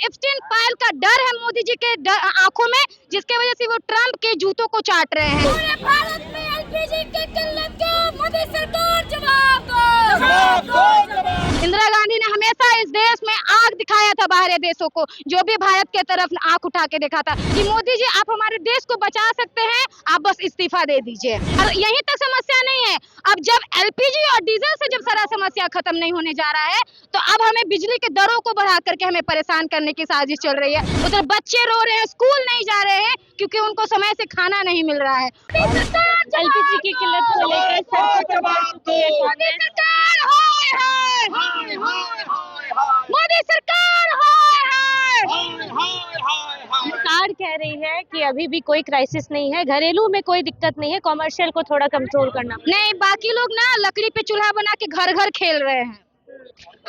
Epstein file का डर है मोदी जी के आंखों में, जिसके वजह से वो ट्रंप के जूतों को चाट रहे हैं। पूरे भारत में एलपीजी की किल्लत को मोदी सरकार जवाब दो। इंदिरा गांधी ने हमेशा इस देश में आग दिखाया था बाहरी देशों को, जो भी भारत के तरफ आंख उठा के देखा था कि मोदी जी आप हमारे देश को बचा सकते हैं, आप बस इस्तीफा दे दीजिए। और यही तक समस्या नहीं है, अब जब एलपीजी और डीजल से जब सारा समस्या खत्म नहीं होने जा रहा है, तो अब हमें बिजली के दरों को बढ़ा करके हमें परेशान करने की साजिश चल रही है। उधर बच्चे रो रहे हैं, स्कूल नहीं जा रहे हैं क्योंकि उनको समय से खाना नहीं मिल रहा है। एलपीजी की किल्लत को लेकर मोदी सरकार सरकार कह रही है कि अभी भी कोई क्राइसिस नहीं है, घरेलू में कोई दिक्कत नहीं है, कॉमर्शियल को थोड़ा कंट्रोल करना नहीं, बाकी लोग ना लकड़ी पे चूल्हा बना के घर घर खेल रहे हैं।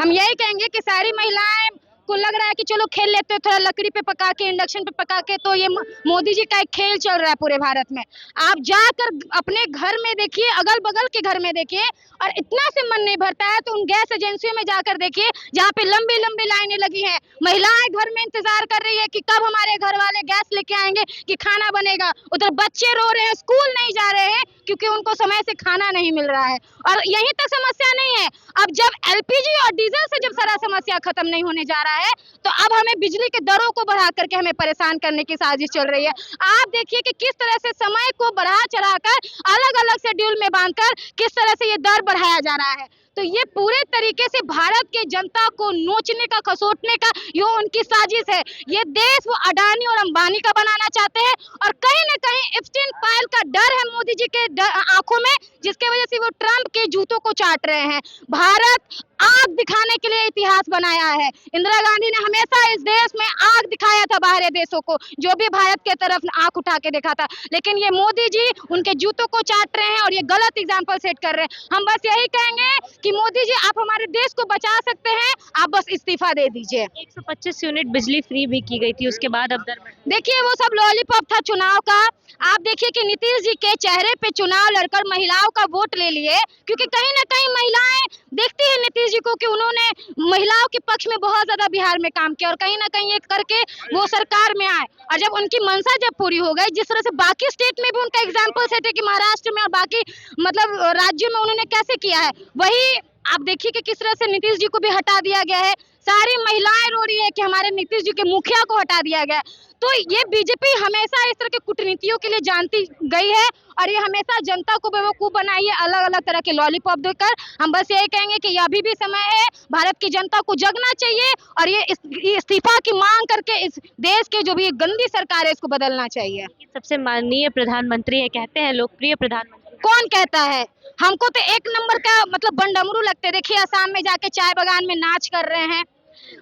हम यही कहेंगे कि सारी महिलाएं को लग रहा है कि चलो खेल लेते हैं, थोड़ा लकड़ी पे पका के, इंडक्शन पे पका के, तो ये मोदी जी का एक खेल चल रहा है पूरे भारत में। आप जाकर अपने घर में देखिए, अगल बगल के घर में देखिए, और इतना से मन नहीं भरता है तो उन गैस एजेंसियों में जाकर देखिए जहाँ पे लंबी लंबी लाइनें लगी हैं। महिलाएं घर में इंतजार कर रही है कि कब हमारे घर वाले गैस लेके आएंगे कि खाना बनेगा। उधर बच्चे रो रहे हैं, स्कूल नहीं जा रहे हैं क्योंकि उनको समय से खाना नहीं मिल रहा है। और यही तक समस्या नहीं है, अब जब एलपीजी और डीजल से जब सारा समस्या खत्म नहीं होने जा रहा है, तो अब हमें बिजली के दरों को बढ़ा करके हमें परेशान करने की साजिश चल रही है। आप देखिए कि किस तरह से समय को बढ़ा चढ़ाकर अलग अलग शेड्यूल में बांधकर किस तरह से ये दर बढ़ाया जा रहा है। तो ये पूरे तरीके से भारत के जनता को नोचने का, खसोटने का ये उनकी साजिश है। ये देश वो अडानी और अंबानी का बनाना चाहते हैं, और कहीं ना कहीं एप्स्टीन फाइल का डर है मोदी जी के आंखों में, जिसके वजह से वो ट्रंप के जूतों को चाट रहे हैं। भारत आग दिखाने के लिए इतिहास बनाया है। इंदिरा गांधी ने हमेशा इस देश में आग दिखाया था बाहरी देशों को, जो भी भारत के तरफ आंख उठा के देखा था, लेकिन ये मोदी जी उनके जूतों को चाट रहे हैं और ये गलत एग्जाम्पल सेट कर रहे हैं। हम बस यही कहेंगे कि मोदी जी आप हमारे देश को बचा सकते हैं, आप बस इस्तीफा दे दीजिए। 125 यूनिट बिजली फ्री भी की गई थी, उसके बाद अब दर देखिए वो सब लॉलीपॉप था चुनाव का। आप देखिए कि नीतीश जी के चेहरे पे चुनाव लड़कर महिलाओं का वोट ले लिए, क्योंकि कहीं ना कहीं महिलाएं देखती है नीतीश जी को कि उन्होंने महिलाओं के पक्ष में बहुत ज्यादा बिहार में काम किया, और कहीं ना कहीं ये करके वो सरकार में आए। और जब उनकी मंशा जब पूरी हो गई, जिस तरह से बाकी स्टेट में भी उनका एग्जाम्पल सेट है कि महाराष्ट्र में और बाकी मतलब राज्यों में उन्होंने कैसे किया है, वही आप देखिए कि किस तरह से नीतीश जी को भी हटा दिया गया है। सारी महिलाएं रो रही है कि हमारे नीतीश जी के मुखिया को हटा दिया गया। तो ये बीजेपी हमेशा इस तरह के कूटनीतियों के लिए जानती गई है, और ये हमेशा जनता को बेवकूफ बनाई है अलग अलग तरह के लॉलीपॉप देकर। हम बस यही कहेंगे कि अभी भी समय है, भारत की जनता को जगना चाहिए, और ये इस्तीफा की मांग करके इस देश के जो भी गंदी सरकार है इसको बदलना चाहिए। सबसे माननीय प्रधानमंत्री है, कहते हैं लोकप्रिय प्रधानमंत्री। कौन कहता है? हमको तो एक नंबर का मतलब बंडमरू लगते। देखिए असम में जाके चाय बागान में नाच कर रहे हैं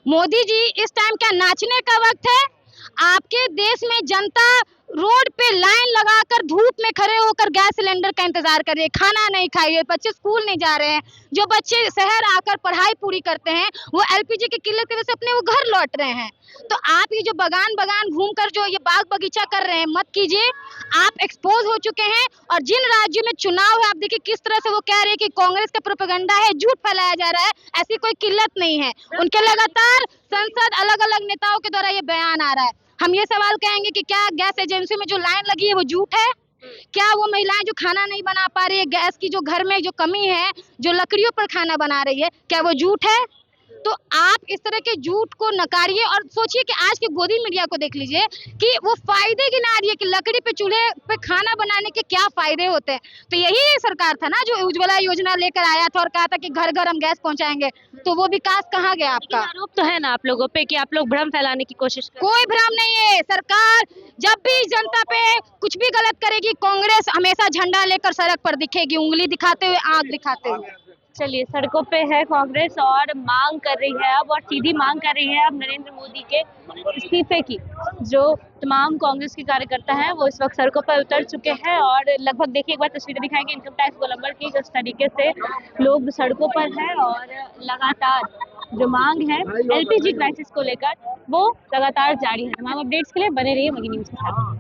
मोदी जी। इस टाइम क्या नाचने का वक्त है? आपके देश में जनता रोड पे लाइन लगाकर धूप में खड़े होकर गैस सिलेंडर का इंतजार कर रही है, खाना नहीं खाई है, बच्चे स्कूल नहीं जा रहे हैं। जो बच्चे शहर आकर पढ़ाई पूरी करते हैं वो एलपीजी की किल्लत की वजह से अपने वो घर लौट रहे हैं। तो आप ये जो बगान बगान घूमकर जो ये बाग बगीचा कर रहे हैं, मत कीजिए। आप एक्सपोज हो चुके हैं, और जिन राज्यों में चुनाव है आप देखिए किस तरह से वो कह रहे हैं कि कांग्रेस का प्रोपेगेंडा है, झूठ फैलाया जा रहा है। ऐसी कोई किल्लत नहीं है। उनके लगातार संसद अलग अलग नेताओं के द्वारा ये बयान आ रहा है। हम ये सवाल कहेंगे कि क्या गैस एजेंसी में जो लाइन लगी है वो झूठ है? क्या वो महिलाएं जो खाना नहीं बना पा रही है, गैस की जो घर में जो कमी है, जो लकड़ियों पर खाना बना रही है, क्या वो झूठ है? तो आप इस तरह के झूठ को नकारिए, और सोचिए कि आज की गोदी मीडिया को देख लीजिए कि वो फायदे गिना रही है कि लकड़ी पे चूल्हे पे खाना बनाने के क्या फायदे होते हैं। तो यही सरकार था ना जो उज्ज्वला योजना लेकर आया था और कहा था कि घर घर हम गैस पहुंचाएंगे। तो वो विकास कहाँ गया आपका? आरोप तो है ना आप लोगों पे कि आप लोग भ्रम फैलाने की कोशिश कर रहे हैं। कोई भ्रम नहीं है। सरकार जब भी जनता पे कुछ भी गलत करेगी, कांग्रेस हमेशा झंडा लेकर सड़क पर दिखेगी, उंगली दिखाते हुए, आंख दिखाते हुए। चलिए, सड़कों पे है कांग्रेस और मांग कर रही है अब, और सीधी मांग कर रही है अब नरेंद्र मोदी के इस्तीफे की। जो तमाम कांग्रेस के कार्यकर्ता हैं वो इस वक्त सड़कों पर उतर चुके हैं, और लगभग देखिए एक बार तस्वीरें दिखाएंगे इनकम टैक्स गोलंबर की, जिस तरीके से लोग सड़कों पर हैं और लगातार जो मांग है एलपीजी क्राइसिस को लेकर वो लगातार जारी है। तमाम अपडेट्स के लिए बने रहिए मगही न्यूज़ के साथ।